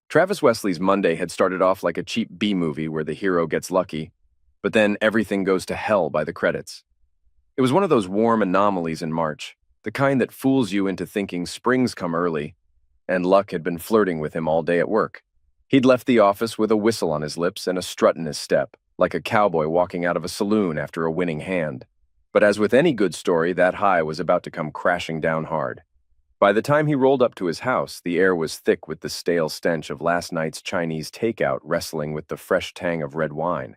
Travis Wesley's Monday had started off like a cheap B-movie where the hero gets lucky, but then everything goes to hell by the credits. It was one of those warm anomalies in March, the kind that fools you into thinking spring's come early, and luck had been flirting with him all day at work. He'd left the office with a whistle on his lips and a strut in his step, like a cowboy walking out of a saloon after a winning hand. But as with any good story, that high was about to come crashing down hard. By the time he rolled up to his house, the air was thick with the stale stench of last night's Chinese takeout wrestling with the fresh tang of red wine.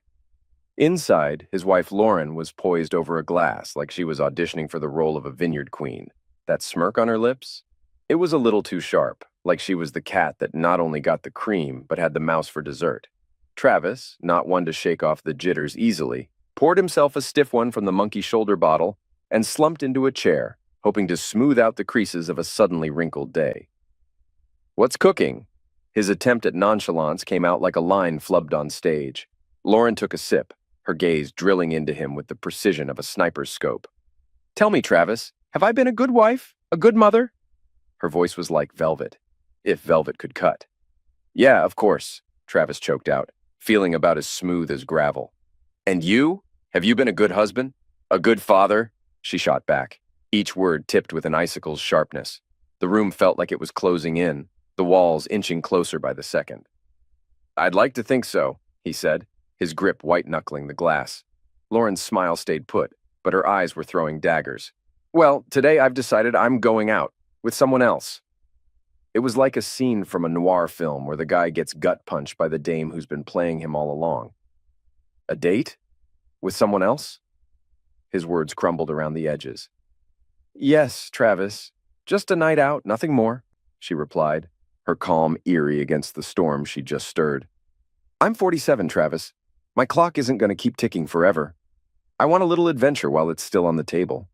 Inside, his wife Lauren was poised over a glass like she was auditioning for the role of a vineyard queen. That smirk on her lips? It was a little too sharp, like she was the cat that not only got the cream but had the mouse for dessert. Travis, not one to shake off the jitters easily, poured himself a stiff one from the monkey shoulder bottle and slumped into a chair, hoping to smooth out the creases of a suddenly wrinkled day. "What's cooking?" His attempt at nonchalance came out like a line flubbed on stage. Lauren took a sip, her gaze drilling into him with the precision of a sniper's scope. "Tell me, Travis, have I been a good wife? A good mother?" Her voice was like velvet, if velvet could cut. "Yeah, of course," Travis choked out, feeling about as smooth as gravel. "And you? Have you been a good husband? A good father?" She shot back, each word tipped with an icicle's sharpness. The room felt like it was closing in, the walls inching closer by the second. "I'd like to think so," he said, his grip white-knuckling the glass. Lauren's smile stayed put, but her eyes were throwing daggers. "Well, today I've decided I'm going out, with someone else." It was like a scene from a noir film where the guy gets gut-punched by the dame who's been playing him all along. "A date? With someone else?" His words crumbled around the edges. "Yes, Travis. Just a night out, nothing more," she replied, her calm eerie against the storm she'd just stirred. "I'm 47, Travis. My clock isn't going to keep ticking forever. I want a little adventure while it's still on the table."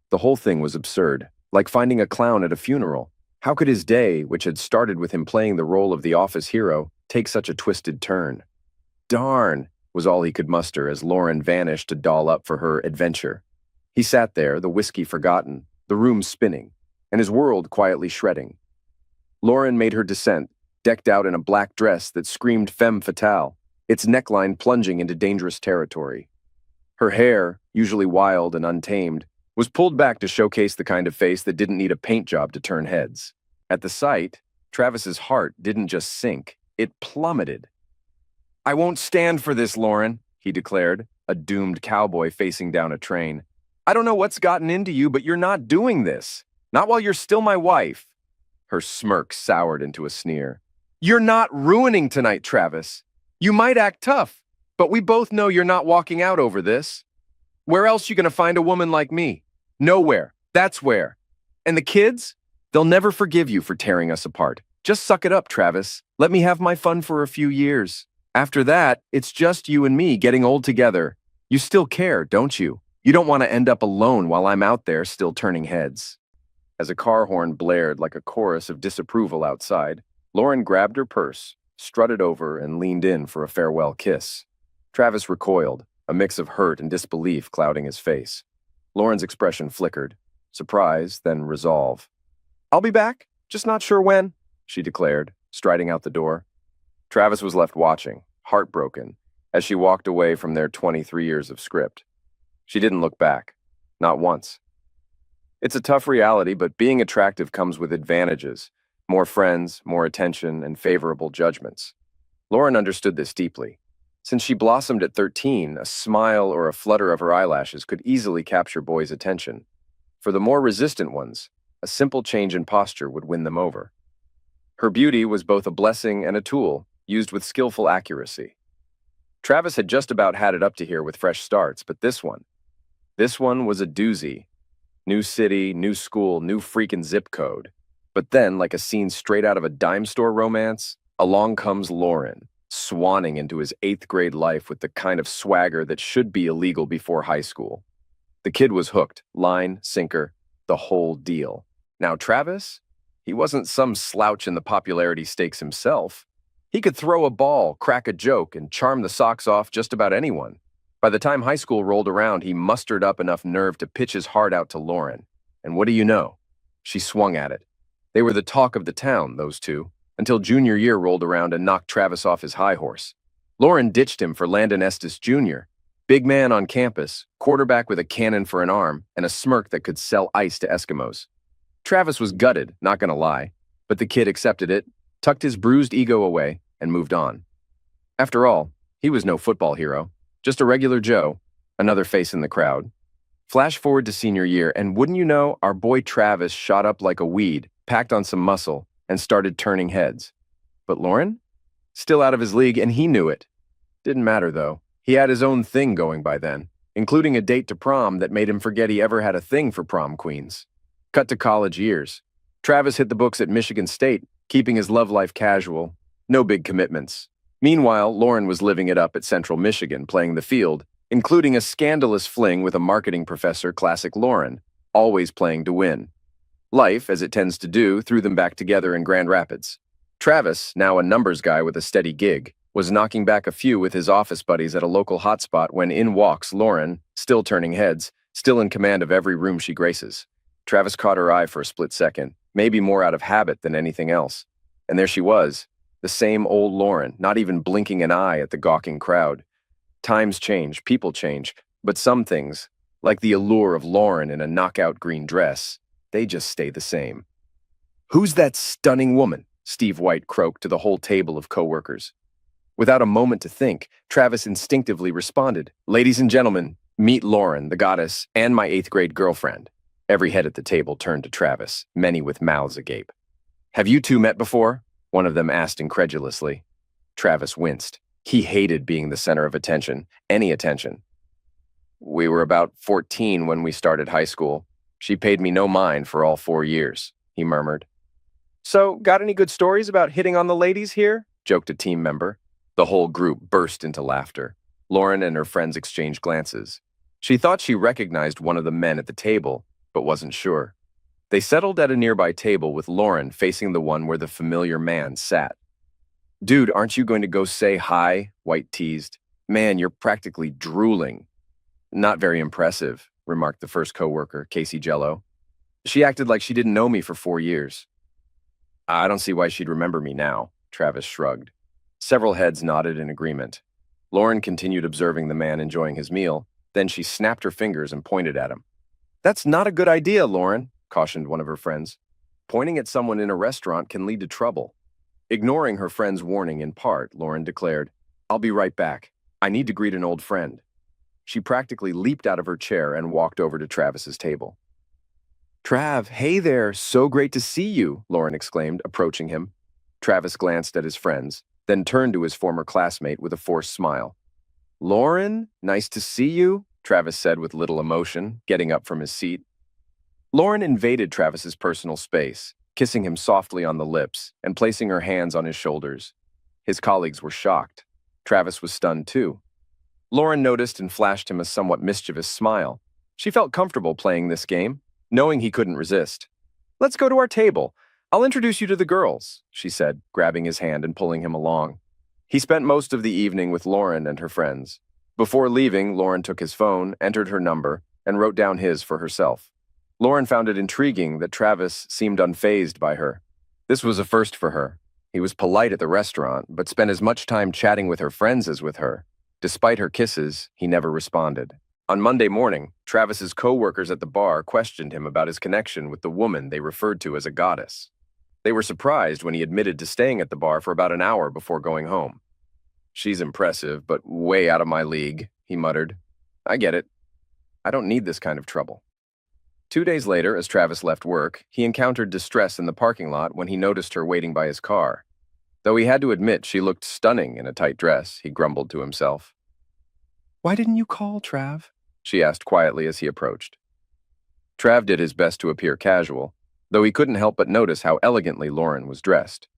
The whole thing was absurd, like finding a clown at a funeral. How could his day, which had started with him playing the role of the office hero, take such a twisted turn? "Darn," was all he could muster as Lauren vanished to doll up for her adventure. He sat there, the whiskey forgotten, the room spinning, and his world quietly shredding. Lauren made her descent, decked out in a black dress that screamed femme fatale, its neckline plunging into dangerous territory. Her hair, usually wild and untamed, was pulled back to showcase the kind of face that didn't need a paint job to turn heads. At the sight, Travis's heart didn't just sink, it plummeted. "I won't stand for this, Lauren," he declared, a doomed cowboy facing down a train. "I don't know what's gotten into you, but you're not doing this. Not while you're still my wife." Her smirk soured into a sneer. "You're not ruining tonight, Travis. You might act tough, but we both know you're not walking out over this. Where else you gonna find a woman like me? Nowhere. That's where. And the kids? They'll never forgive you for tearing us apart. Just suck it up, Travis. Let me have my fun for a few years. After that, it's just you and me getting old together. You still care, don't you? You don't want to end up alone while I'm out there still turning heads." As a car horn blared like a chorus of disapproval outside, Lauren grabbed her purse, strutted over, and leaned in for a farewell kiss. Travis recoiled, a mix of hurt and disbelief clouding his face. Lauren's expression flickered, surprise, then resolve. "I'll be back, just not sure when," she declared, striding out the door. Travis was left watching, heartbroken, as she walked away from their 23 years of script. She didn't look back, not once. It's a tough reality, but being attractive comes with advantages: more friends, more attention, and favorable judgments. Lauren understood this deeply. Since she blossomed at 13, a smile or a flutter of her eyelashes could easily capture boys' attention. For the more resistant ones, a simple change in posture would win them over. Her beauty was both a blessing and a tool, used with skillful accuracy. Travis had just about had it up to here with fresh starts, but this one was a doozy. New city, new school, new freaking zip code. But then, like a scene straight out of a dime store romance, along comes Lauren, swanning into his 8th grade life with the kind of swagger that should be illegal before high school. The kid was hooked, line, sinker, the whole deal. Now Travis, he wasn't some slouch in the popularity stakes himself. He could throw a ball, crack a joke, and charm the socks off just about anyone. By the time high school rolled around, he mustered up enough nerve to pitch his heart out to Lauren. And what do you know? She swung at it. They were the talk of the town, those two. until junior year rolled around and knocked Travis off his high horse. Lauren ditched him for Landon Estes Jr., big man on campus, quarterback with a cannon for an arm and a smirk that could sell ice to Eskimos. Travis was gutted, not gonna lie, but the kid accepted it, tucked his bruised ego away, and moved on. After all, he was no football hero, just a regular Joe, another face in the crowd. Flash forward to senior year, and wouldn't you know, our boy Travis shot up like a weed, packed on some muscle, and started turning heads. But Lauren? Still out of his league, and he knew it. Didn't matter, though. He had his own thing going by then, including a date to prom that made him forget he ever had a thing for prom queens. Cut to college years. Travis hit the books at Michigan State, keeping his love life casual. No big commitments. Meanwhile, Lauren was living it up at Central Michigan, playing the field, including a scandalous fling with a marketing professor, classic Lauren, always playing to win. Life, as it tends to do, threw them back together in Grand Rapids. Travis, now a numbers guy with a steady gig, was knocking back a few with his office buddies at a local hotspot when in walks Lauren, still turning heads, still in command of every room she graces. Travis caught her eye for a split second, maybe more out of habit than anything else. And there she was, the same old Lauren, not even blinking an eye at the gawking crowd. Times change, people change, but some things, like the allure of Lauren in a knockout green dress, they just stay the same. "Who's that stunning woman?" Steve White croaked to the whole table of coworkers. Without a moment to think, Travis instinctively responded, "Ladies and gentlemen, meet Lauren, the goddess, and my 8th grade girlfriend." Every head at the table turned to Travis, many with mouths agape. "Have you two met before?" one of them asked incredulously. Travis winced. He hated being the center of attention, any attention. "We were about 14 when we started high school. She paid me no mind for all 4 years," he murmured. "So, got any good stories about hitting on the ladies here?" joked a team member. The whole group burst into laughter. Lauren and her friends exchanged glances. She thought she recognized one of the men at the table, but wasn't sure. They settled at a nearby table with Lauren facing the one where the familiar man sat. "Dude, aren't you going to go say hi?" White teased. "Man, you're practically drooling." "Not very impressive," remarked the first coworker, Casey Jello. "She acted like she didn't know me for 4 years." "I don't see why she'd remember me now," Travis shrugged. Several heads nodded in agreement. Lauren continued observing the man enjoying his meal, then she snapped her fingers and pointed at him. "That's not a good idea, Lauren," cautioned one of her friends. "Pointing at someone in a restaurant can lead to trouble." Ignoring her friend's warning in part, Lauren declared, "I'll be right back. I need to greet an old friend." She practically leaped out of her chair and walked over to Travis's table. "Trav, hey there, so great to see you," Lauren exclaimed, approaching him. Travis glanced at his friends, then turned to his former classmate with a forced smile. "Lauren, nice to see you," Travis said with little emotion, getting up from his seat. Lauren invaded Travis's personal space, kissing him softly on the lips and placing her hands on his shoulders. His colleagues were shocked. Travis was stunned too. Lauren noticed and flashed him a somewhat mischievous smile. She felt comfortable playing this game, knowing he couldn't resist. "Let's go to our table. I'll introduce you to the girls," she said, grabbing his hand and pulling him along. He spent most of the evening with Lauren and her friends. Before leaving, Lauren took his phone, entered her number, and wrote down his for herself. Lauren found it intriguing that Travis seemed unfazed by her. This was a first for her. He was polite at the restaurant, but spent as much time chatting with her friends as with her. Despite her kisses, he never responded. On Monday morning, Travis's co-workers at the bar questioned him about his connection with the woman they referred to as a goddess. They were surprised when he admitted to staying at the bar for about an hour before going home. "She's impressive, but way out of my league," he muttered. "I get it. I don't need this kind of trouble." 2 days later, as Travis left work, he encountered distress in the parking lot when he noticed her waiting by his car. Though he had to admit she looked stunning in a tight dress, he grumbled to himself. "Why didn't you call, Trav?" she asked quietly as he approached. Trav did his best to appear casual, though he couldn't help but notice how elegantly Lauren was dressed.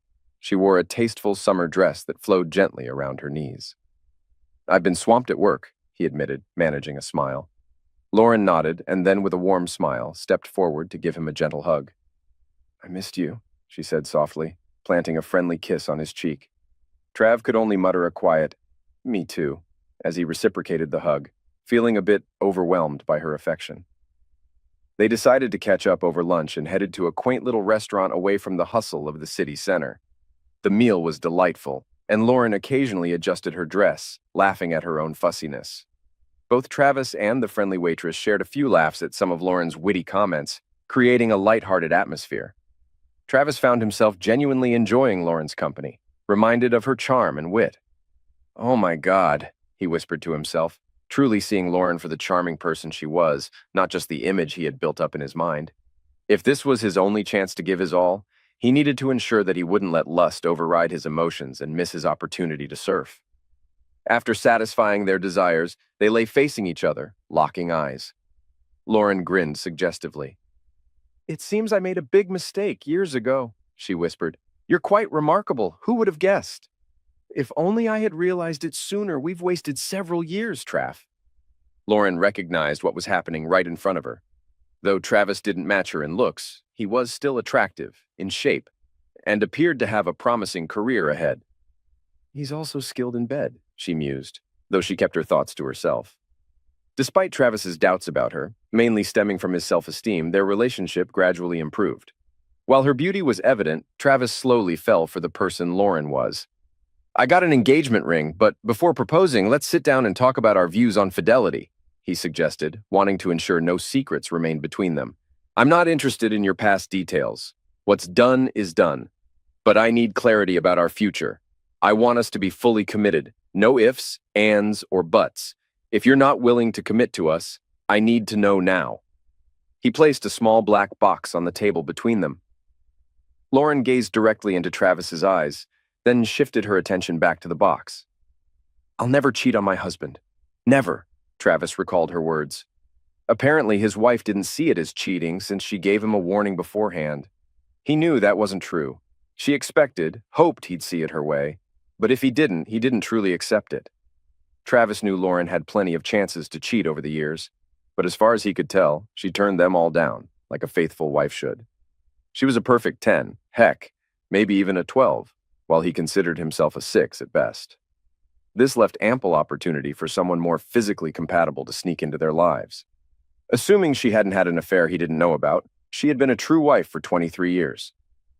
She wore a tasteful summer dress that flowed gently around her knees. "I've been swamped at work," he admitted, managing a smile. Lauren nodded and then, with a warm smile, stepped forward to give him a gentle hug. "I missed you," she said softly, planting a friendly kiss on his cheek. Trav could only mutter a quiet, "Me too," as he reciprocated the hug, feeling a bit overwhelmed by her affection. They decided to catch up over lunch and headed to a quaint little restaurant away from the hustle of the city center. The meal was delightful, and Lauren occasionally adjusted her dress, laughing at her own fussiness. Both Travis and the friendly waitress shared a few laughs at some of Lauren's witty comments, creating a light-hearted atmosphere. Travis found himself genuinely enjoying Lauren's company, reminded of her charm and wit. "Oh my God," he whispered to himself, truly seeing Lauren for the charming person she was, not just the image he had built up in his mind. If this was his only chance to give his all, he needed to ensure that he wouldn't let lust override his emotions and miss his opportunity to surf. After satisfying their desires, they lay facing each other, locking eyes. Lauren grinned suggestively. "It seems I made a big mistake years ago," she whispered. "You're quite remarkable. Who would have guessed?" "If only I had realized it sooner. We've wasted several years, Trav." Lauren recognized what was happening right in front of her. Though Travis didn't match her in looks, he was still attractive, in shape, and appeared to have a promising career ahead. "He's also skilled in bed," she mused, though she kept her thoughts to herself. Despite Travis's doubts about her, mainly stemming from his self-esteem, their relationship gradually improved. While her beauty was evident, Travis slowly fell for the person Lauren was. "I got an engagement ring, but before proposing, let's sit down and talk about our views on fidelity," he suggested, wanting to ensure no secrets remained between them. "I'm not interested in your past details. What's done is done. But I need clarity about our future. I want us to be fully committed. No ifs, ands, or buts. If you're not willing to commit to us, I need to know now." He placed a small black box on the table between them. Lauren gazed directly into Travis's eyes, then shifted her attention back to the box. "I'll never cheat on my husband. Never," Travis recalled her words. Apparently, his wife didn't see it as cheating since she gave him a warning beforehand. He knew that wasn't true. She expected, hoped he'd see it her way, but if he didn't truly accept it. Travis knew Lauren had plenty of chances to cheat over the years, but as far as he could tell, she turned them all down, like a faithful wife should. She was a perfect 10, heck, maybe even a 12, while he considered himself a 6 at best. This left ample opportunity for someone more physically compatible to sneak into their lives. Assuming she hadn't had an affair he didn't know about, she had been a true wife for 23 years.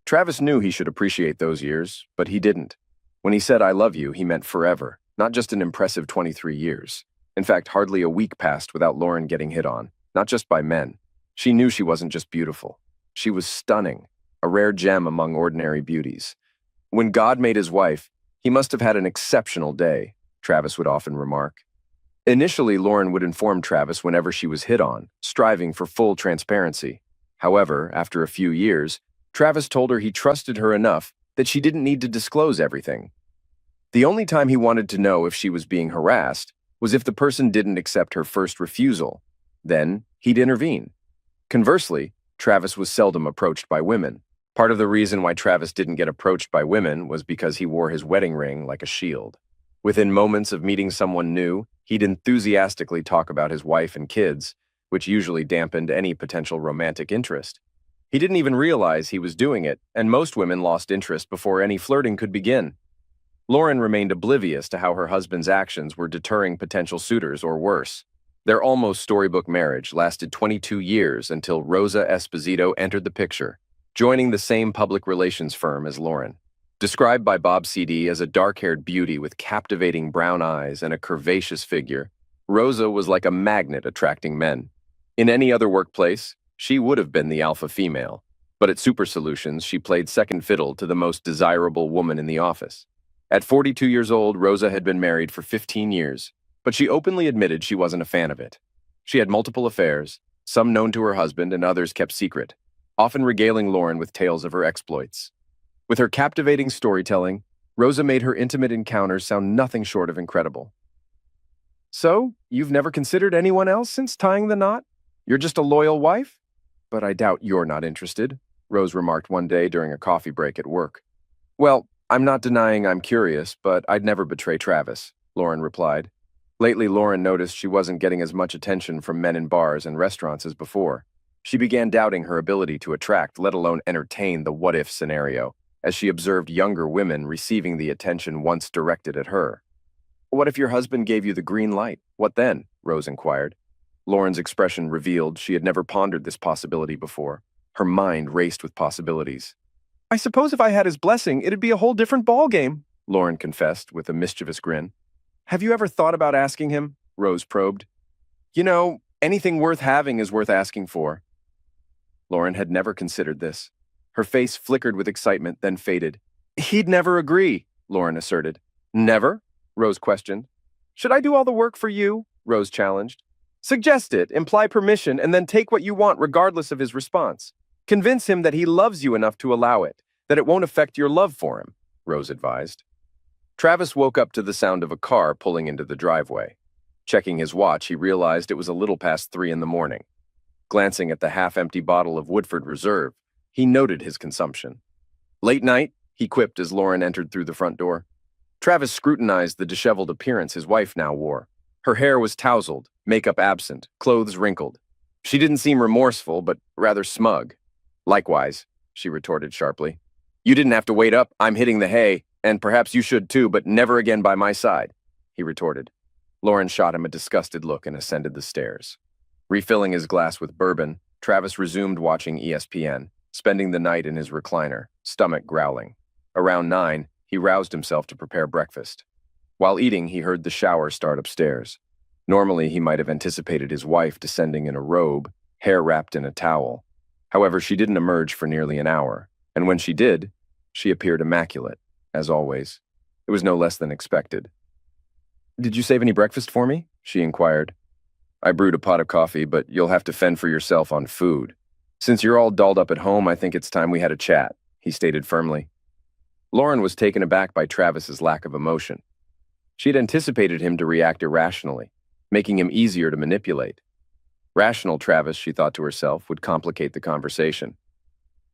Travis knew he should appreciate those years, but he didn't. When he said "I love you," he meant forever, not just an impressive 23 years. In fact, hardly a week passed without Lauren getting hit on, not just by men. She knew she wasn't just beautiful. She was stunning, a rare gem among ordinary beauties. When God made his wife, he must have had an exceptional day, Travis would often remark. Initially, Lauren would inform Travis whenever she was hit on, striving for full transparency. However, after a few years, Travis told her he trusted her enough that she didn't need to disclose everything. The only time he wanted to know if she was being harassed was if the person didn't accept her first refusal. Then, he'd intervene. Conversely, Travis was seldom approached by women. Part of the reason why Travis didn't get approached by women was because he wore his wedding ring like a shield. Within moments of meeting someone new, he'd enthusiastically talk about his wife and kids, which usually dampened any potential romantic interest. He didn't even realize he was doing it, and most women lost interest before any flirting could begin. Lauren remained oblivious to how her husband's actions were deterring potential suitors or worse. Their almost storybook marriage lasted 22 years until Rosa Esposito entered the picture, joining the same public relations firm as Lauren. Described by Bob CD as a dark-haired beauty with captivating brown eyes and a curvaceous figure, Rosa was like a magnet attracting men. In any other workplace, she would have been the alpha female, but at Super Solutions, she played second fiddle to the most desirable woman in the office. At 42 years old, Rosa had been married for 15 years, but she openly admitted she wasn't a fan of it. She had multiple affairs, some known to her husband and others kept secret, often regaling Lauren with tales of her exploits. With her captivating storytelling, Rosa made her intimate encounters sound nothing short of incredible. "So, you've never considered anyone else since tying the knot? You're just a loyal wife? But I doubt you're not interested," Rose remarked one day during a coffee break at work. "Well, I'm not denying I'm curious, but I'd never betray Travis," Lauren replied. Lately, Lauren noticed she wasn't getting as much attention from men in bars and restaurants as before. She began doubting her ability to attract, let alone entertain, the what-if scenario, as she observed younger women receiving the attention once directed at her. "What if your husband gave you the green light? What then?" Rose inquired. Lauren's expression revealed she had never pondered this possibility before. Her mind raced with possibilities. I suppose if I had his blessing, it'd be a whole different ballgame, Lauren confessed with a mischievous grin. Have you ever thought about asking him? Rose probed. You know, anything worth having is worth asking for. Lauren had never considered this. Her face flickered with excitement, then faded. He'd never agree, Lauren asserted. Never? Rose questioned. Should I do all the work for you? Rose challenged. Suggest it, imply permission, and then take what you want regardless of his response. Convince him that he loves you enough to allow it, that it won't affect your love for him, Rose advised. Travis woke up to the sound of a car pulling into the driveway. Checking his watch, he realized it was a little past 3 in the morning. Glancing at the half-empty bottle of Woodford Reserve, he noted his consumption. Late night, he quipped as Lauren entered through the front door. Travis scrutinized the disheveled appearance his wife now wore. Her hair was tousled, makeup absent, clothes wrinkled. She didn't seem remorseful, but rather smug. Likewise, she retorted sharply. You didn't have to wait up. I'm hitting the hay, and perhaps you should too, but never again by my side, he retorted. Lauren shot him a disgusted look and ascended the stairs. Refilling his glass with bourbon, Travis resumed watching ESPN, spending the night in his recliner, stomach growling. Around 9, he roused himself to prepare breakfast. While eating, he heard the shower start upstairs. Normally, he might have anticipated his wife descending in a robe, hair wrapped in a towel. However, she didn't emerge for nearly an hour, and when she did, she appeared immaculate, as always. It was no less than expected. Did you save any breakfast for me? She inquired. I brewed a pot of coffee, but you'll have to fend for yourself on food. Since you're all dolled up at home, I think it's time we had a chat, he stated firmly. Lauren was taken aback by Travis's lack of emotion. She had anticipated him to react irrationally, making him easier to manipulate. Rational Travis, she thought to herself, would complicate the conversation.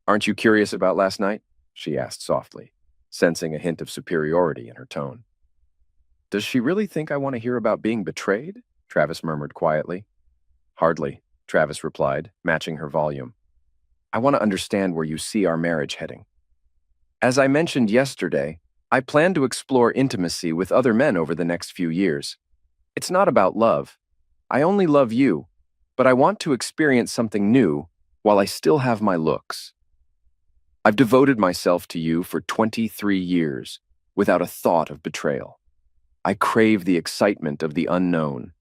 Aren't you curious about last night? She asked softly, sensing a hint of superiority in her tone. Does she really think I want to hear about being betrayed? Travis murmured quietly. Hardly, Travis replied, matching her volume. I want to understand where you see our marriage heading. As I mentioned yesterday, I plan to explore intimacy with other men over the next few years. It's not about love. I only love you, but I want to experience something new while I still have my looks. I've devoted myself to you for 23 years without a thought of betrayal. I crave the excitement of the unknown.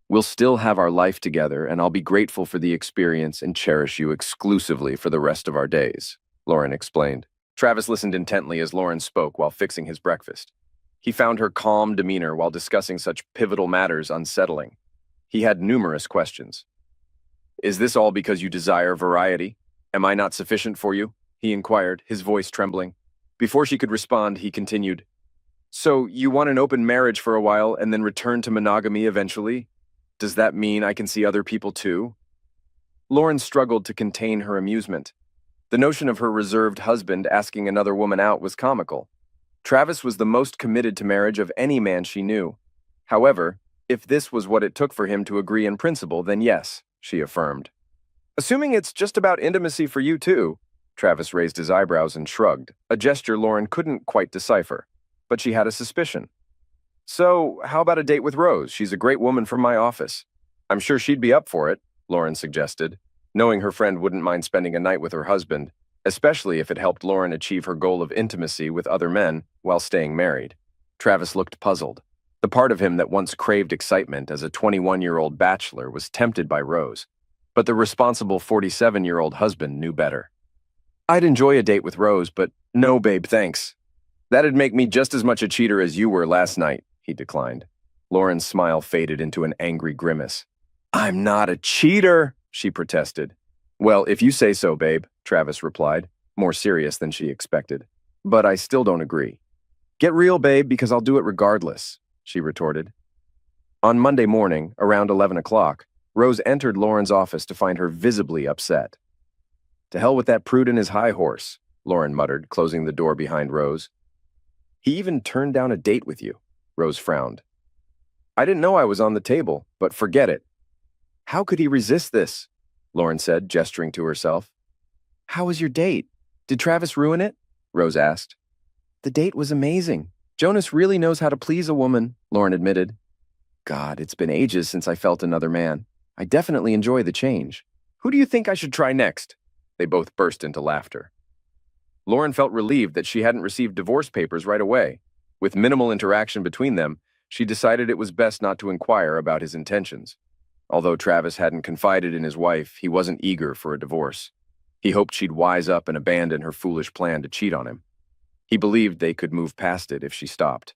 We'll still have our life together, and I'll be grateful for the experience and cherish you exclusively for the rest of our days, Lauren explained. Travis listened intently as Lauren spoke while fixing his breakfast. He found her calm demeanor while discussing such pivotal matters unsettling. He had numerous questions. Is this all because you desire variety? Am I not sufficient for you? He inquired, his voice trembling. Before she could respond, he continued. So you want an open marriage for a while and then return to monogamy eventually? Does that mean I can see other people too? Lauren struggled to contain her amusement. The notion of her reserved husband asking another woman out was comical. Travis was the most committed to marriage of any man she knew. However, if this was what it took for him to agree in principle, then yes, she affirmed. Assuming it's just about intimacy for you too, Travis raised his eyebrows and shrugged, a gesture Lauren couldn't quite decipher, but she had a suspicion. So, how about a date with Rose? She's a great woman from my office. I'm sure she'd be up for it, Lauren suggested, knowing her friend wouldn't mind spending a night with her husband, especially if it helped Lauren achieve her goal of intimacy with other men while staying married. Travis looked puzzled. The part of him that once craved excitement as a 21-year-old bachelor was tempted by Rose, but the responsible 47-year-old husband knew better. I'd enjoy a date with Rose, but no, babe, thanks. That'd make me just as much a cheater as you were last night, he declined. Lauren's smile faded into an angry grimace. I'm not a cheater, she protested. Well, if you say so, babe, Travis replied, more serious than she expected. But I still don't agree. Get real, babe, because I'll do it regardless, she retorted. On Monday morning, around 11 o'clock, Rose entered Lauren's office to find her visibly upset. To hell with that prude and his high horse, Lauren muttered, closing the door behind Rose. He even turned down a date with you, Rose frowned. I didn't know I was on the table, but forget it. How could he resist this? Lauren said, gesturing to herself. How was your date? Did Travis ruin it? Rose asked. The date was amazing. Jonas really knows how to please a woman, Lauren admitted. God, it's been ages since I felt another man. I definitely enjoy the change. Who do you think I should try next? They both burst into laughter. Lauren felt relieved that she hadn't received divorce papers right away. With minimal interaction between them, she decided it was best not to inquire about his intentions. Although Travis hadn't confided in his wife, he wasn't eager for a divorce. He hoped she'd wise up and abandon her foolish plan to cheat on him. He believed they could move past it if she stopped.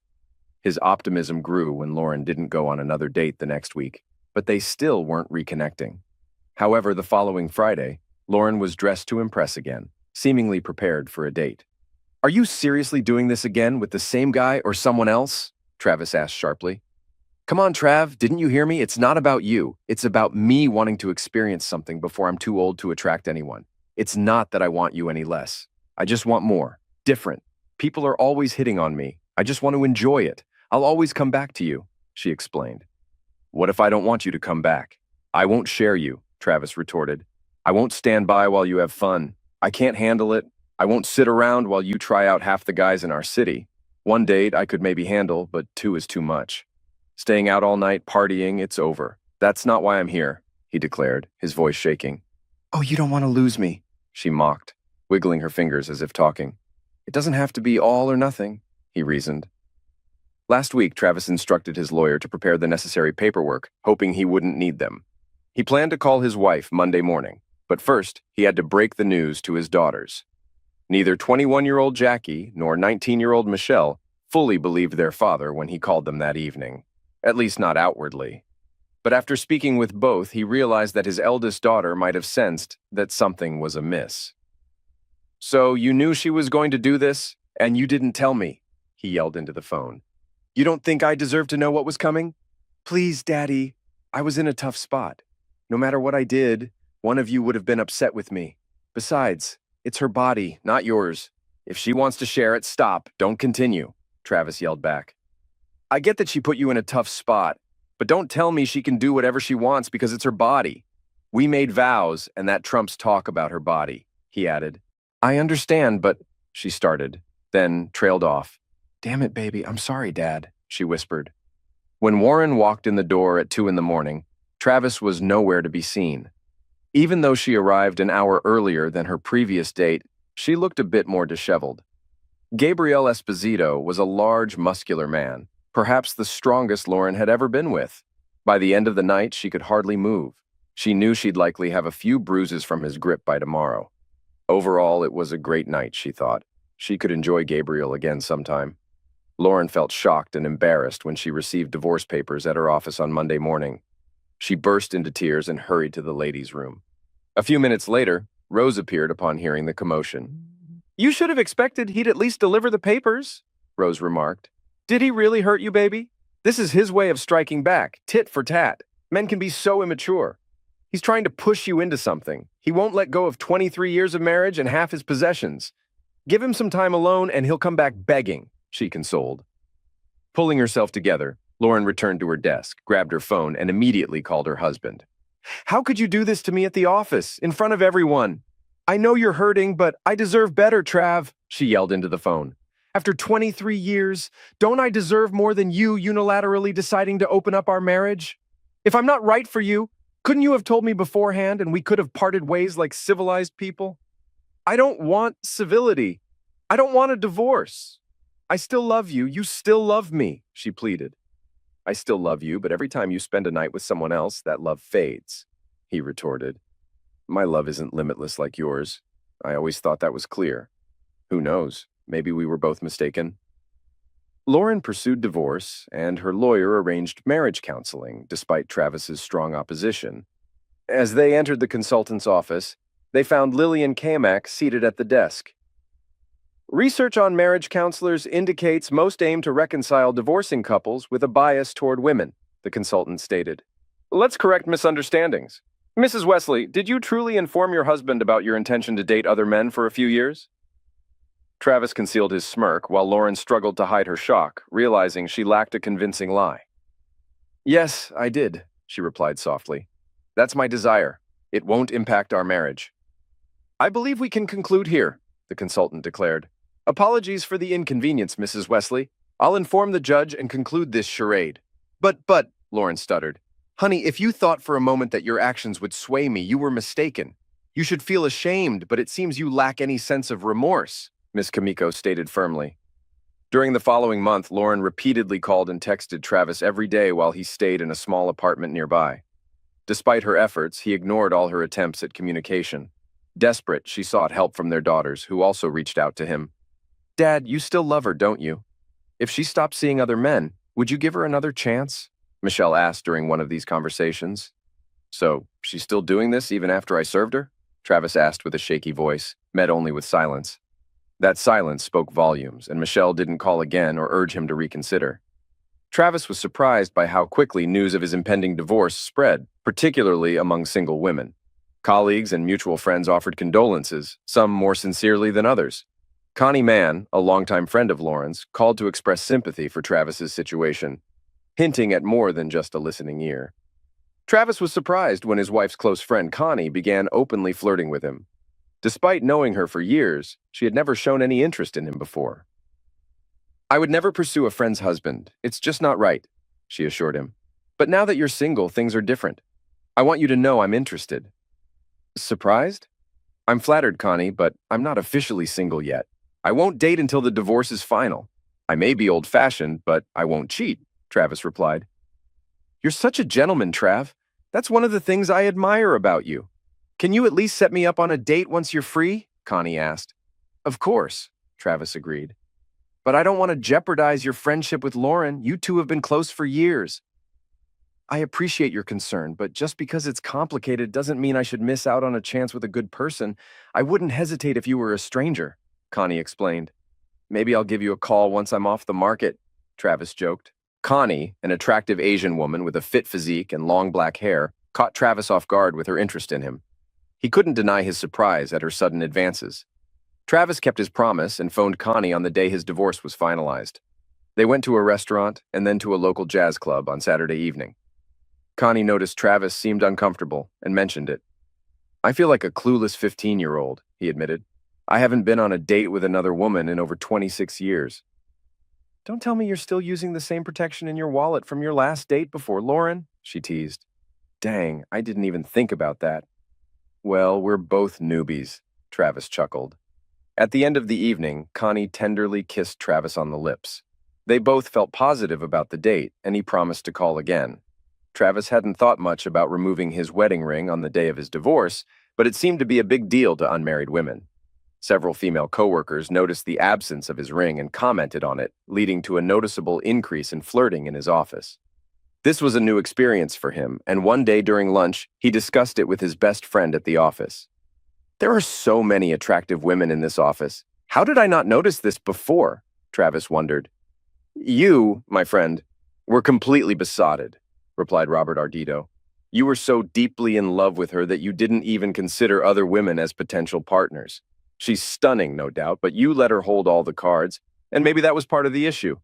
His optimism grew when Lauren didn't go on another date the next week, but they still weren't reconnecting. However, the following Friday, Lauren was dressed to impress again, seemingly prepared for a date. "Are you seriously doing this again with the same guy or someone else?" Travis asked sharply. "Come on, Trav, didn't you hear me? It's not about you. It's about me wanting to experience something before I'm too old to attract anyone. It's not that I want you any less. I just want more. Different. People are always hitting on me. I just want to enjoy it. I'll always come back to you," she explained. "What if I don't want you to come back?" "I won't share you," Travis retorted. "I won't stand by while you have fun. I can't handle it. I won't sit around while you try out half the guys in our city. One date I could maybe handle, but two is too much. Staying out all night partying, it's over. That's not why I'm here," he declared, his voice shaking. "Oh, you don't want to lose me," she mocked, wiggling her fingers as if talking. "It doesn't have to be all or nothing," he reasoned. Last week, Travis instructed his lawyer to prepare the necessary paperwork, hoping he wouldn't need them. He planned to call his wife Monday morning, but first, he had to break the news to his daughters. Neither 21-year-old Jackie nor 19-year-old Michelle fully believed their father when he called them that evening, at least not outwardly. But after speaking with both, he realized that his eldest daughter might have sensed that something was amiss. "So you knew she was going to do this, and you didn't tell me," he yelled into the phone. "You don't think I deserve to know what was coming? Please, Daddy, I was in a tough spot. No matter what I did, one of you would have been upset with me. Besides, it's her body, not yours. If she wants to share it, stop, don't continue," Travis yelled back. "I get that she put you in a tough spot, but don't tell me she can do whatever she wants because it's her body. We made vows, and that trumps talk about her body," he added. "I understand, but," she started, then trailed off. "Damn it, baby, I'm sorry, Dad," she whispered. When Warren walked in the door at 2 in the morning, Travis was nowhere to be seen. Even though she arrived an hour earlier than her previous date, she looked a bit more disheveled. Gabriel Esposito was a large, muscular man, perhaps the strongest Lauren had ever been with. By the end of the night, she could hardly move. She knew she'd likely have a few bruises from his grip by tomorrow. Overall, it was a great night, she thought. She could enjoy Gabriel again sometime. Lauren felt shocked and embarrassed when she received divorce papers at her office on Monday morning. She burst into tears and hurried to the ladies' room. A few minutes later, Rose appeared upon hearing the commotion. "You should have expected he'd at least deliver the papers," Rose remarked. "Did he really hurt you, baby? This is his way of striking back, tit for tat. Men can be so immature. He's trying to push you into something. He won't let go of 23 years of marriage and half his possessions. Give him some time alone and he'll come back begging," she consoled. Pulling herself together, Lauren returned to her desk, grabbed her phone, and immediately called her husband. "How could you do this to me at the office, in front of everyone? I know you're hurting, but I deserve better, Trav," she yelled into the phone. "After 23 years, don't I deserve more than you unilaterally deciding to open up our marriage? If I'm not right for you, couldn't you have told me beforehand and we could have parted ways like civilized people? I don't want civility. I don't want a divorce. I still love you. You still love me," she pleaded. "I still love you, but every time you spend a night with someone else, that love fades," he retorted. "My love isn't limitless like yours. I always thought that was clear. Who knows? Maybe we were both mistaken." Lauren pursued divorce, and her lawyer arranged marriage counseling, despite Travis's strong opposition. As they entered the consultant's office, they found Lillian Kamak seated at the desk. "Research on marriage counselors indicates most aim to reconcile divorcing couples with a bias toward women," the consultant stated. "Let's correct misunderstandings. Mrs. Wesley, did you truly inform your husband about your intention to date other men for a few years?" Travis concealed his smirk while Lauren struggled to hide her shock, realizing she lacked a convincing lie. "Yes, I did," she replied softly. "That's my desire. It won't impact our marriage." "I believe we can conclude here," the consultant declared. "Apologies for the inconvenience, Mrs. Wesley. I'll inform the judge and conclude this charade." But, Lauren stuttered. "Honey, if you thought for a moment that your actions would sway me, you were mistaken. You should feel ashamed, but it seems you lack any sense of remorse. Miss Kamiko stated firmly. During the following month, Lauren repeatedly called and texted Travis every day while he stayed in a small apartment nearby. Despite her efforts, he ignored all her attempts at communication. Desperate, she sought help from their daughters, who also reached out to him. "Dad, you still love her, don't you? If she stopped seeing other men, would you give her another chance?" Michelle asked during one of these conversations. "So, she's still doing this even after I served her?" Travis asked with a shaky voice, met only with silence. That silence spoke volumes, and Michelle didn't call again or urge him to reconsider. Travis was surprised by how quickly news of his impending divorce spread, particularly among single women. Colleagues and mutual friends offered condolences, some more sincerely than others. Connie Mann, a longtime friend of Lauren's, called to express sympathy for Travis's situation, hinting at more than just a listening ear. Travis was surprised when his wife's close friend Connie began openly flirting with him. Despite knowing her for years, she had never shown any interest in him before. "I would never pursue a friend's husband. It's just not right," she assured him. "But now that you're single, things are different. I want you to know I'm interested." Surprised? "I'm flattered, Connie, but I'm not officially single yet. I won't date until the divorce is final. I may be old-fashioned, but I won't cheat," Travis replied. "You're such a gentleman, Trav. That's one of the things I admire about you. Can you at least set me up on a date once you're free?" Connie asked. "Of course," Travis agreed. "But I don't want to jeopardize your friendship with Lauren. You two have been close for years." "I appreciate your concern, but just because it's complicated doesn't mean I should miss out on a chance with a good person. I wouldn't hesitate if you were a stranger," Connie explained. "Maybe I'll give you a call once I'm off the market," Travis joked. Connie, an attractive Asian woman with a fit physique and long black hair, caught Travis off guard with her interest in him. He couldn't deny his surprise at her sudden advances. Travis kept his promise and phoned Connie on the day his divorce was finalized. They went to a restaurant and then to a local jazz club on Saturday evening. Connie noticed Travis seemed uncomfortable and mentioned it. "I feel like a clueless 15-year-old, he admitted. "I haven't been on a date with another woman in over 26 years. "Don't tell me you're still using the same protection in your wallet from your last date before Lauren," she teased. "Dang, I didn't even think about that." "Well, we're both newbies," Travis chuckled. At the end of the evening, Connie tenderly kissed Travis on the lips. They both felt positive about the date, and he promised to call again. Travis hadn't thought much about removing his wedding ring on the day of his divorce, but it seemed to be a big deal to unmarried women. Several female coworkers noticed the absence of his ring and commented on it, leading to a noticeable increase in flirting in his office. This was a new experience for him, and one day during lunch, he discussed it with his best friend at the office. "There are so many attractive women in this office. How did I not notice this before?" Travis wondered. "You, my friend, were completely besotted," replied Robert Ardito. "You were so deeply in love with her that you didn't even consider other women as potential partners. She's stunning, no doubt, but you let her hold all the cards, and maybe that was part of the issue.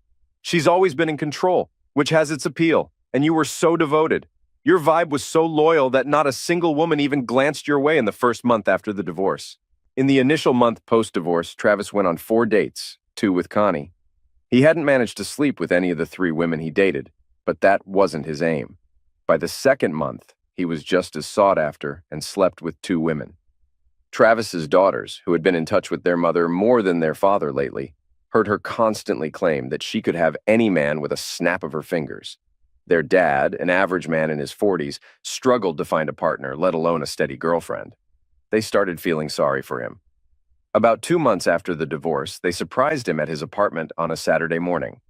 She's always been in control, which has its appeal, and you were so devoted. Your vibe was so loyal that not a single woman even glanced your way in the first month after the divorce." In the initial month post-divorce, Travis went on 4 dates, 2 with Connie. He hadn't managed to sleep with any of the 3 women he dated, but that wasn't his aim. By the second month, he was just as sought after and slept with 2 women. Travis's daughters, who had been in touch with their mother more than their father lately, heard her constantly claim that she could have any man with a snap of her fingers. Their dad, an average man in his 40s, struggled to find a partner, let alone a steady girlfriend. They started feeling sorry for him. About 2 months after the divorce, they surprised him at his apartment on a Saturday morning.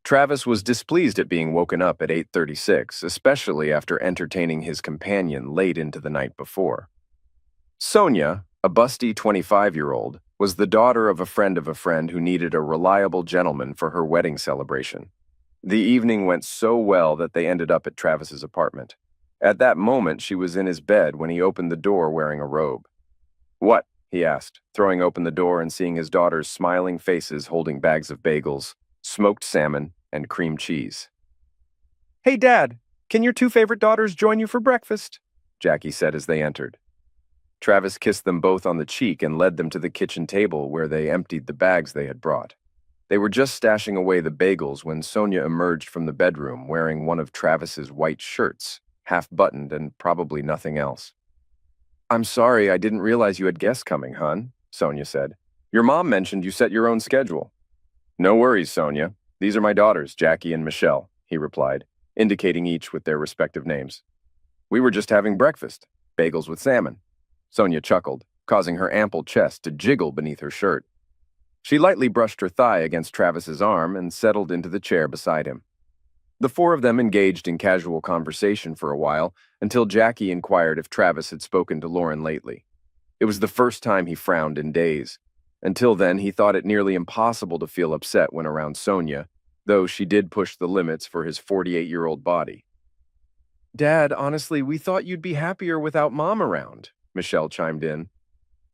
Travis was displeased at being woken up at 8:36, especially after entertaining his companion late into the night before. Sonia, a busty 25-year-old, was the daughter of a friend who needed a reliable gentleman for her wedding celebration. The evening went so well that they ended up at Travis's apartment. At that moment, she was in his bed when he opened the door wearing a robe. "What?" he asked, throwing open the door and seeing his daughter's smiling faces holding bags of bagels, smoked salmon, and cream cheese. "Hey, Dad, can your 2 favorite daughters join you for breakfast?" Jackie said as they entered. Travis kissed them both on the cheek and led them to the kitchen table where they emptied the bags they had brought. They were just stashing away the bagels when Sonia emerged from the bedroom wearing one of Travis's white shirts, half-buttoned and probably nothing else. "I'm sorry, I didn't realize you had guests coming, hon," Sonia said. Your mom mentioned you set your own schedule. No worries, Sonia. These are my daughters, Jackie and Michelle, he replied, indicating each with their respective names. We were just having breakfast, bagels with salmon. Sonia chuckled, causing her ample chest to jiggle beneath her shirt. She lightly brushed her thigh against Travis's arm and settled into the chair beside him. The four of them engaged in casual conversation for a while until Jackie inquired if Travis had spoken to Lauren lately. It was the first time he frowned in days. Until then, he thought it nearly impossible to feel upset when around Sonia, though she did push the limits for his 48-year-old body. Dad, honestly, we thought you'd be happier without Mom around, Michelle chimed in.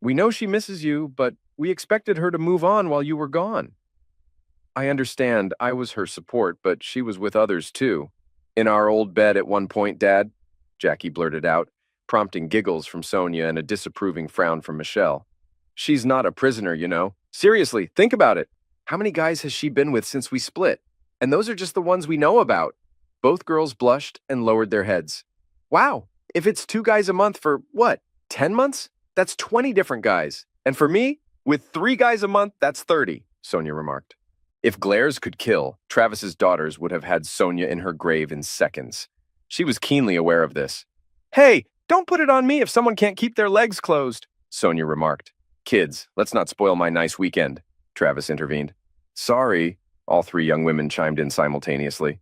We know she misses you, but we expected her to move on while you were gone. I understand I was her support, but she was with others too. In our old bed at one point, Dad, Jackie blurted out, prompting giggles from Sonia and a disapproving frown from Michelle. She's not a prisoner, you know. Seriously, think about it. How many guys has she been with since we split? And those are just the ones we know about. Both girls blushed and lowered their heads. Wow, if it's 2 guys a month for, what, 10 months? That's 20 different guys. And for me, with 3 guys a month, that's 30, Sonia remarked. If glares could kill, Travis's daughters would have had Sonia in her grave in seconds. She was keenly aware of this. Hey, don't put it on me if someone can't keep their legs closed, Sonia remarked. Kids, let's not spoil my nice weekend, Travis intervened. Sorry, all 3 young women chimed in simultaneously.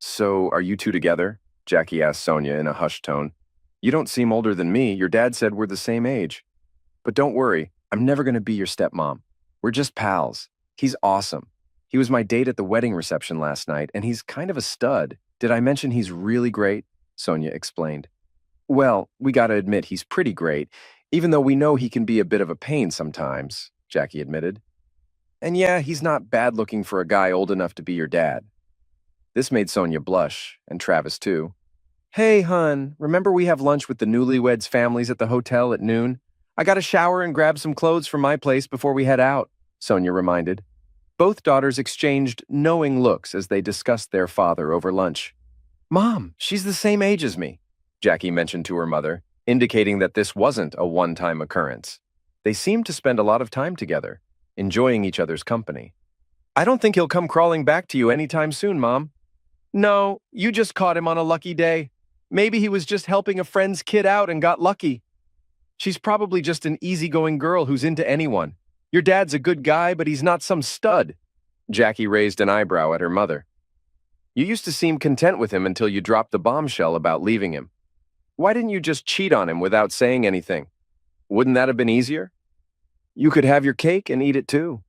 So, are you two together? Jackie asked Sonia in a hushed tone. You don't seem older than me. Your dad said we're the same age. But don't worry, I'm never going to be your stepmom. We're just pals. He's awesome. He was my date at the wedding reception last night, and he's kind of a stud. Did I mention he's really great? Sonia explained. Well, we gotta admit he's pretty great, even though we know he can be a bit of a pain sometimes, Jackie admitted. And yeah, he's not bad looking for a guy old enough to be your dad. This made Sonia blush, and Travis too. Hey, hun, remember we have lunch with the newlyweds' families at the hotel at noon? I gotta shower and grab some clothes from my place before we head out, Sonia reminded. Both daughters exchanged knowing looks as they discussed their father over lunch. Mom, she's the same age as me, Jackie mentioned to her mother, indicating that this wasn't a one-time occurrence. They seemed to spend a lot of time together, enjoying each other's company. I don't think he'll come crawling back to you anytime soon, Mom. No, you just caught him on a lucky day. Maybe he was just helping a friend's kid out and got lucky. She's probably just an easygoing girl who's into anyone. Your dad's a good guy, but he's not some stud. Jackie raised an eyebrow at her mother. You used to seem content with him until you dropped the bombshell about leaving him. Why didn't you just cheat on him without saying anything? Wouldn't that have been easier? You could have your cake and eat it too,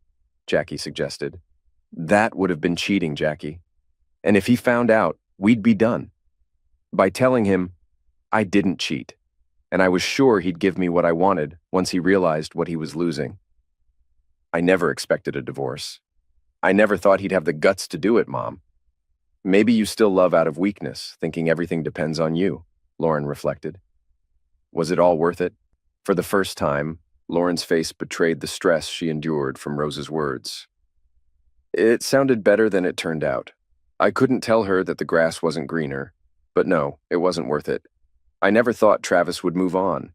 Jackie suggested. That would have been cheating, Jackie. And if he found out, we'd be done. By telling him, I didn't cheat, and I was sure he'd give me what I wanted once he realized what he was losing. I never expected a divorce. I never thought he'd have the guts to do it, Mom. Maybe you still love out of weakness, thinking everything depends on you, Lauren reflected. Was it all worth it? For the first time, Lauren's face betrayed the stress she endured from Rose's words. It sounded better than it turned out. I couldn't tell her that the grass wasn't greener, but no, it wasn't worth it. I never thought Travis would move on.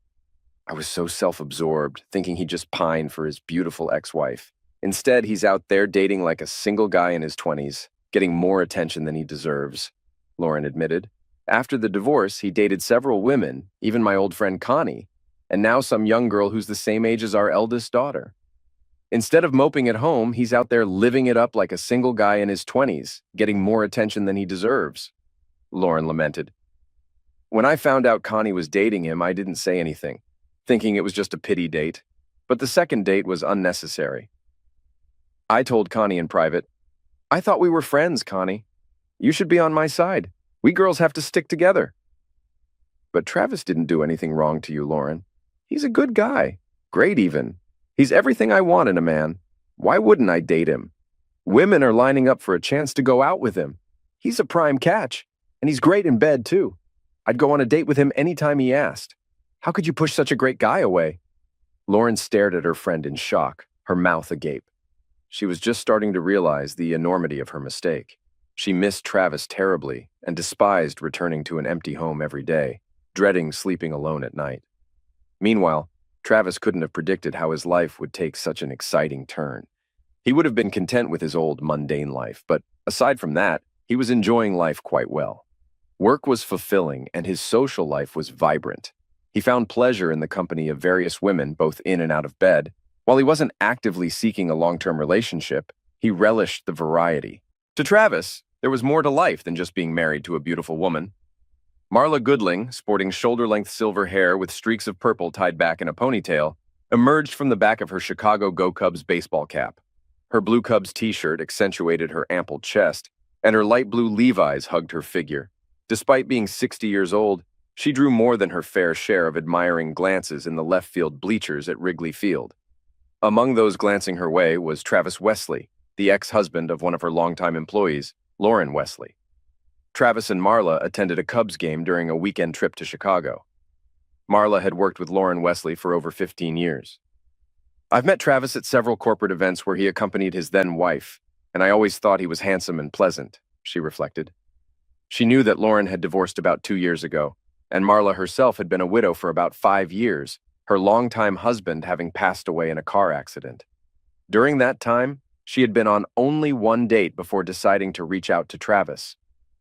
I was so self-absorbed, thinking he'd just pine for his beautiful ex-wife. Instead, he's out there dating like a single guy in his 20s, getting more attention than he deserves, Lauren admitted. After the divorce, he dated several women, even my old friend Connie, and now some young girl who's the same age as our eldest daughter. Instead of moping at home, he's out there living it up like a single guy in his 20s, getting more attention than he deserves, Lauren lamented. When I found out Connie was dating him, I didn't say anything, thinking it was just a pity date, but the second date was unnecessary. I told Connie in private, I thought we were friends, Connie. You should be on my side. We girls have to stick together. But Travis didn't do anything wrong to you, Lauren. He's a good guy. Great even. He's everything I want in a man. Why wouldn't I date him? Women are lining up for a chance to go out with him. He's a prime catch, and he's great in bed, too. I'd go on a date with him anytime he asked. How could you push such a great guy away? Lauren stared at her friend in shock, her mouth agape. She was just starting to realize the enormity of her mistake. She missed Travis terribly and despised returning to an empty home every day, dreading sleeping alone at night. Meanwhile, Travis couldn't have predicted how his life would take such an exciting turn. He would have been content with his old, mundane life, but aside from that, he was enjoying life quite well. Work was fulfilling, and his social life was vibrant. He found pleasure in the company of various women, both in and out of bed. While he wasn't actively seeking a long-term relationship, he relished the variety. To Travis, there was more to life than just being married to a beautiful woman. Marla Goodling, sporting shoulder-length silver hair with streaks of purple tied back in a ponytail, emerged from the back of her Chicago Go Cubs baseball cap. Her blue Cubs t-shirt accentuated her ample chest, and her light blue Levi's hugged her figure. Despite being 60 years old, she drew more than her fair share of admiring glances in the left field bleachers at Wrigley Field. Among those glancing her way was Travis Wesley, the ex-husband of one of her longtime employees, Lauren Wesley. Travis and Marla attended a Cubs game during a weekend trip to Chicago. Marla had worked with Lauren Wesley for over 15 years. I've met Travis at several corporate events where he accompanied his then-wife, and I always thought he was handsome and pleasant, she reflected. She knew that Lauren had divorced about 2 years ago, and Marla herself had been a widow for about 5 years, her longtime husband having passed away in a car accident. During that time, she had been on only one date before deciding to reach out to Travis.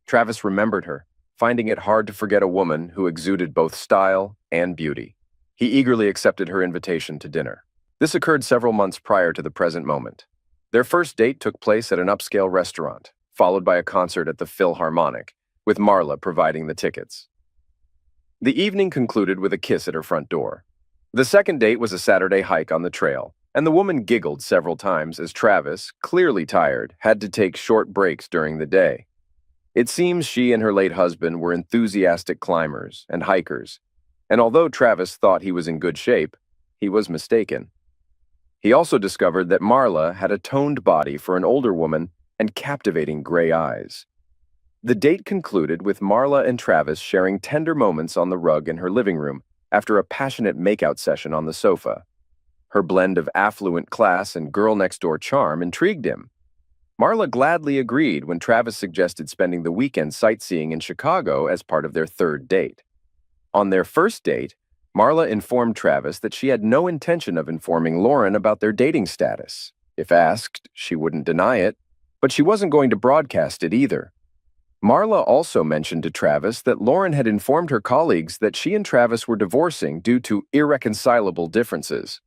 Travis remembered her, finding it hard to forget a woman who exuded both style and beauty. He eagerly accepted her invitation to dinner. This occurred several months prior to the present moment. Their first date took place at an upscale restaurant, followed by a concert at the Philharmonic, with Marla providing the tickets. The evening concluded with a kiss at her front door. The second date was a Saturday hike on the trail, and the woman giggled several times as Travis, clearly tired, had to take short breaks during the day. It seems she and her late husband were enthusiastic climbers and hikers, and although Travis thought he was in good shape, he was mistaken. He also discovered that Marla had a toned body for an older woman and captivating gray eyes. The date concluded with Marla and Travis sharing tender moments on the rug in her living room after a passionate makeout session on the sofa. Her blend of affluent class and girl-next-door charm intrigued him. Marla gladly agreed when Travis suggested spending the weekend sightseeing in Chicago as part of their third date. On their first date, Marla informed Travis that she had no intention of informing Lauren about their dating status. If asked, she wouldn't deny it, but she wasn't going to broadcast it either. Marla also mentioned to Travis that Lauren had informed her colleagues that she and Travis were divorcing due to irreconcilable differences.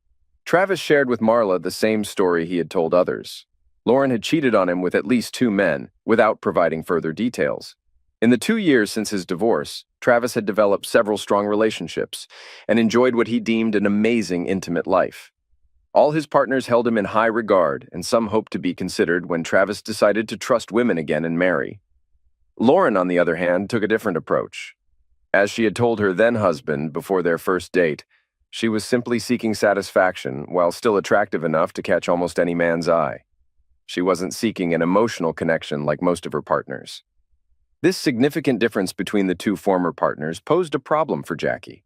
Travis shared with Marla the same story he had told others. Lauren had cheated on him with at least 2 men, without providing further details. In the 2 years since his divorce, Travis had developed several strong relationships and enjoyed what he deemed an amazing intimate life. All his partners held him in high regard, and some hoped to be considered when Travis decided to trust women again and marry. Lauren, on the other hand, took a different approach. As she had told her then-husband before their first date, she was simply seeking satisfaction while still attractive enough to catch almost any man's eye. She wasn't seeking an emotional connection like most of her partners. This significant difference between the two former partners posed a problem for Jackie.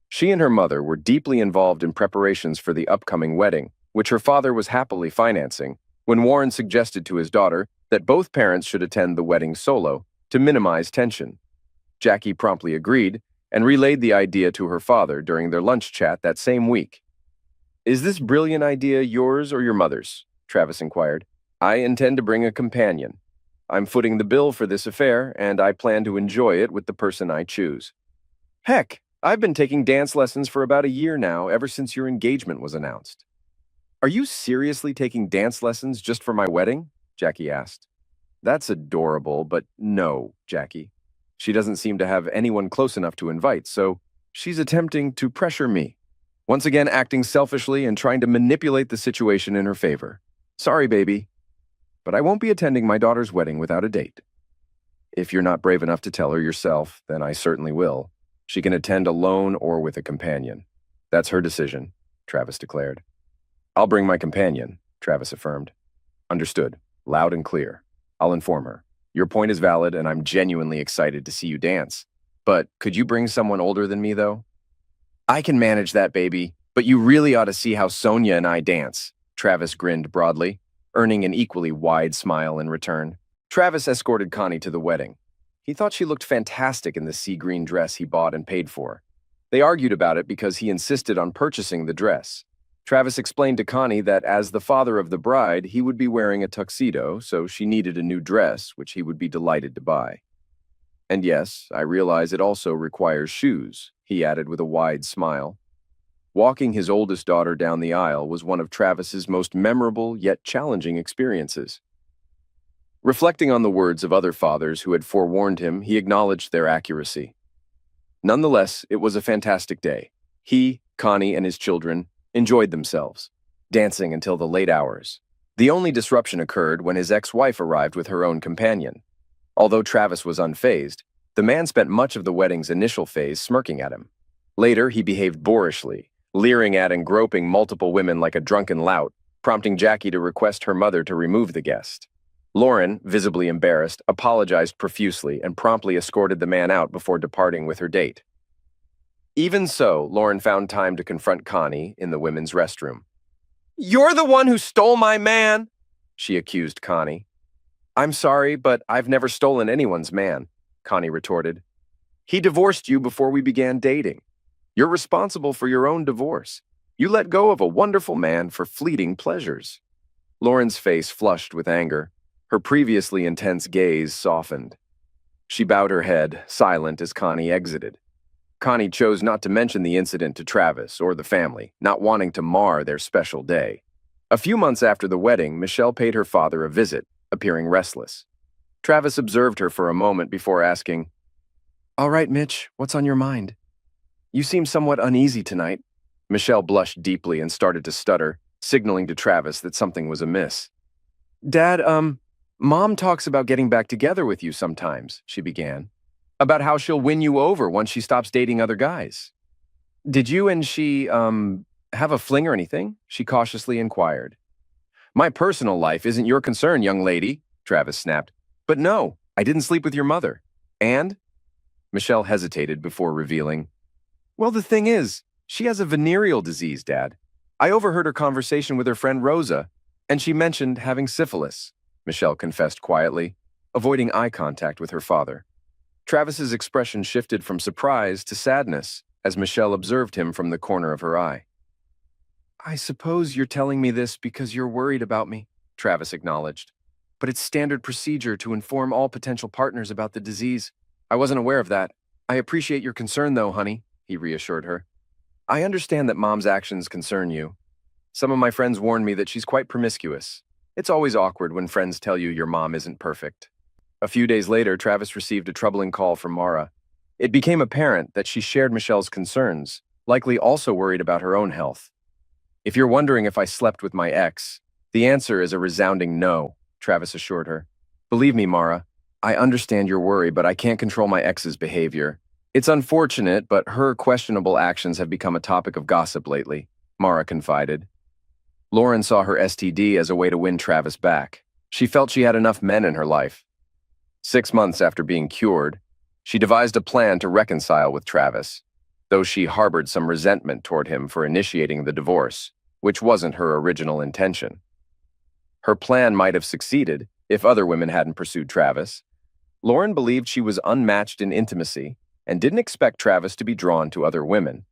She and her mother were deeply involved in preparations for the upcoming wedding, which her father was happily financing, when Warren suggested to his daughter that both parents should attend the wedding solo to minimize tension. Jackie promptly agreed and relayed the idea to her father during their lunch chat that same week. "Is this brilliant idea yours or your mother's?" Travis inquired. "I intend to bring a companion. I'm footing the bill for this affair, and I plan to enjoy it with the person I choose." "Heck, I've been taking dance lessons for about a year now, ever since your engagement was announced." "Are you seriously taking dance lessons just for my wedding?" Jackie asked. "That's adorable, but no, Jackie. She doesn't seem to have anyone close enough to invite, so she's attempting to pressure me. Once again acting selfishly and trying to manipulate the situation in her favor. Sorry, baby. But I won't be attending my daughter's wedding without a date. If you're not brave enough to tell her yourself, then I certainly will. She can attend alone or with a companion. That's her decision," Travis declared. "I'll bring my companion," Travis affirmed. "Understood. Loud and clear. I'll inform her. Your point is valid, and I'm genuinely excited to see you dance. But could you bring someone older than me, though?" "I can manage that, baby, but you really ought to see how Sonia and I dance," Travis grinned broadly, earning an equally wide smile in return. Travis escorted Connie to the wedding. He thought she looked fantastic in the sea green dress he bought and paid for. They argued about it because he insisted on purchasing the dress. Travis explained to Connie that as the father of the bride, he would be wearing a tuxedo, so she needed a new dress, which he would be delighted to buy. And yes, I realize it also requires shoes, he added with a wide smile. Walking his oldest daughter down the aisle was one of Travis's most memorable yet challenging experiences. Reflecting on the words of other fathers who had forewarned him, he acknowledged their accuracy. Nonetheless, it was a fantastic day. He, Connie, and his children enjoyed themselves, dancing until the late hours. The only disruption occurred when his ex-wife arrived with her own companion. Although Travis was unfazed, the man spent much of the wedding's initial phase smirking at him. Later, he behaved boorishly, leering at and groping multiple women like a drunken lout, prompting Jackie to request her mother to remove the guest. Lauren, visibly embarrassed, apologized profusely and promptly escorted the man out before departing with her date. Even so, Lauren found time to confront Connie in the women's restroom. "You're the one who stole my man!" she accused Connie. "I'm sorry, but I've never stolen anyone's man," Connie retorted. "He divorced you before we began dating. You're responsible for your own divorce. You let go of a wonderful man for fleeting pleasures." Lauren's face flushed with anger. Her previously intense gaze softened. She bowed her head, silent as Connie exited. Connie chose not to mention the incident to Travis or the family, not wanting to mar their special day. A few months after the wedding, Michelle paid her father a visit, appearing restless. Travis observed her for a moment before asking, "All right, Mitch, what's on your mind? You seem somewhat uneasy tonight." Michelle blushed deeply and started to stutter, signaling to Travis that something was amiss. "Dad, Mom talks about getting back together with you sometimes," she began. "About how she'll win you over once she stops dating other guys. Did you and she, have a fling or anything?" she cautiously inquired. "My personal life isn't your concern, young lady," Travis snapped. "But no, I didn't sleep with your mother. And?" Michelle hesitated before revealing, "Well, the thing is, she has a venereal disease, Dad. I overheard her conversation with her friend Rosa, and she mentioned having syphilis," Michelle confessed quietly, avoiding eye contact with her father. Travis's expression shifted from surprise to sadness as Michelle observed him from the corner of her eye. "I suppose you're telling me this because you're worried about me," Travis acknowledged. "But it's standard procedure to inform all potential partners about the disease. I wasn't aware of that. I appreciate your concern though, honey," he reassured her. "I understand that Mom's actions concern you. Some of my friends warned me that she's quite promiscuous. It's always awkward when friends tell you your mom isn't perfect." A few days later, Travis received a troubling call from Mara. It became apparent that she shared Michelle's concerns, likely also worried about her own health. "If you're wondering if I slept with my ex, the answer is a resounding no," Travis assured her. "Believe me, Mara, I understand your worry, but I can't control my ex's behavior. It's unfortunate, but her questionable actions have become a topic of gossip lately," Mara confided. Lauren saw her STD as a way to win Travis back. She felt she had enough men in her life. 6 months after being cured, she devised a plan to reconcile with Travis, though she harbored some resentment toward him for initiating the divorce, which wasn't her original intention. Her plan might have succeeded if other women hadn't pursued Travis. Lauren believed she was unmatched in intimacy and didn't expect Travis to be drawn to other women.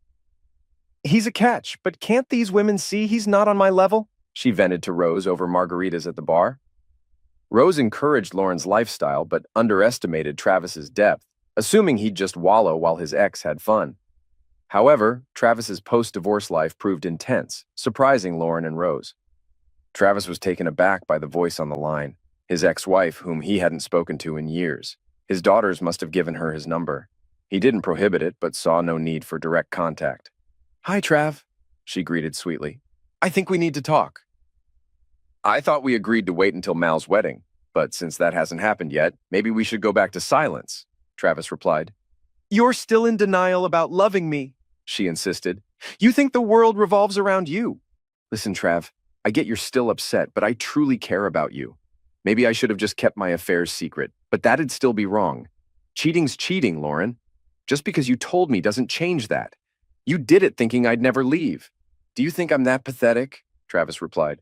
"He's a catch, but can't these women see he's not on my level?" she vented to Rose over margaritas at the bar. Rose encouraged Lauren's lifestyle but underestimated Travis's depth, assuming he'd just wallow while his ex had fun. However, Travis's post-divorce life proved intense, surprising Lauren and Rose. Travis was taken aback by the voice on the line, his ex-wife whom he hadn't spoken to in years. His daughters must have given her his number. He didn't prohibit it, but saw no need for direct contact. "Hi, Trav," she greeted sweetly. "I think we need to talk." "I thought we agreed to wait until Mal's wedding, but since that hasn't happened yet, maybe we should go back to silence," Travis replied. "You're still in denial about loving me," she insisted. "You think the world revolves around you." "Listen, Trav, I get you're still upset, but I truly care about you. Maybe I should have just kept my affairs secret, but that'd still be wrong. Cheating's cheating, Lauren. Just because you told me doesn't change that. You did it thinking I'd never leave." "Do you think I'm that pathetic?" Travis replied.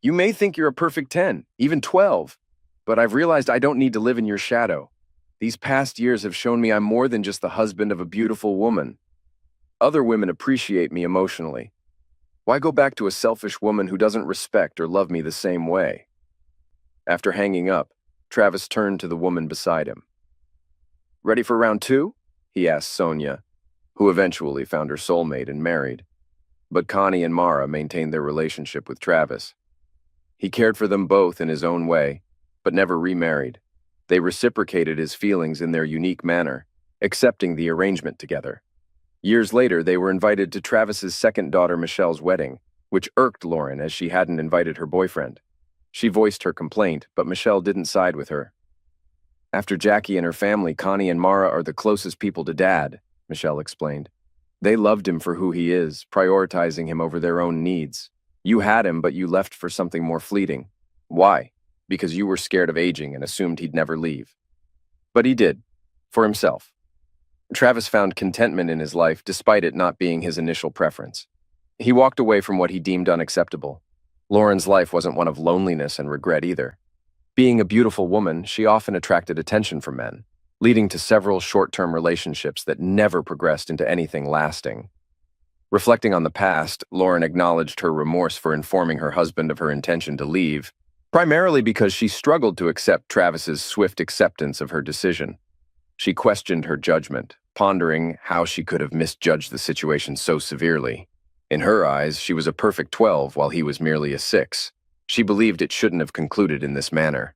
"You may think you're a perfect 10, even 12, but I've realized I don't need to live in your shadow. These past years have shown me I'm more than just the husband of a beautiful woman." Other women appreciate me emotionally. Why go back to a selfish woman who doesn't respect or love me the same way? After hanging up, Travis turned to the woman beside him. Ready for round two? He asked Sonia, who eventually found her soulmate and married. But Connie and Mara maintained their relationship with Travis. He cared for them both in his own way, but never remarried. They reciprocated his feelings in their unique manner, accepting the arrangement together. Years later, they were invited to Travis's second daughter Michelle's wedding, which irked Lauren as she hadn't invited her boyfriend. She voiced her complaint, but Michelle didn't side with her. After Jackie and her family, Connie and Mara are the closest people to Dad, Michelle explained. They loved him for who he is, prioritizing him over their own needs. You had him, but you left for something more fleeting. Why? Because you were scared of aging and assumed he'd never leave. But he did, for himself. Travis found contentment in his life despite it not being his initial preference. He walked away from what he deemed unacceptable. Lauren's life wasn't one of loneliness and regret either. Being a beautiful woman, she often attracted attention from men, leading to several short-term relationships that never progressed into anything lasting. Reflecting on the past, Lauren acknowledged her remorse for informing her husband of her intention to leave, primarily because she struggled to accept Travis's swift acceptance of her decision. She questioned her judgment, pondering how she could have misjudged the situation so severely. In her eyes, she was a perfect 12 while he was merely a 6. She believed it shouldn't have concluded in this manner.